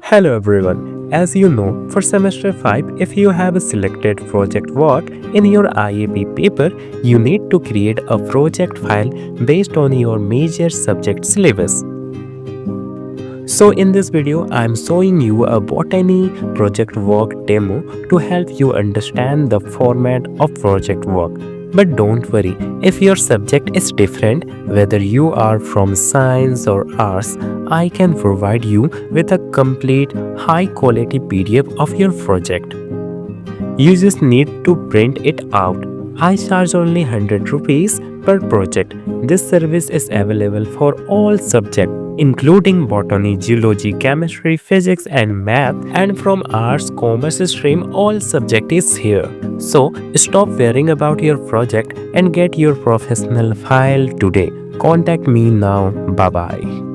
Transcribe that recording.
Hello everyone. As you know, for semester 5, if you have a selected project work in your IAP paper, you need to create a project file based on your major subject syllabus. So in this video, I am showing you a Botany project work demo to help you understand the format of project work. But don't worry, if your subject is different, whether you are from science or arts, I can provide you with a complete high quality PDF of your project. You just need to print it out. I charge only 100 rupees per project. This service is available for all subjects including botany, geology, chemistry, physics and math, and from arts, commerce stream all subject is here. So stop worrying about your project and get your professional file today. Contact me now. Bye bye.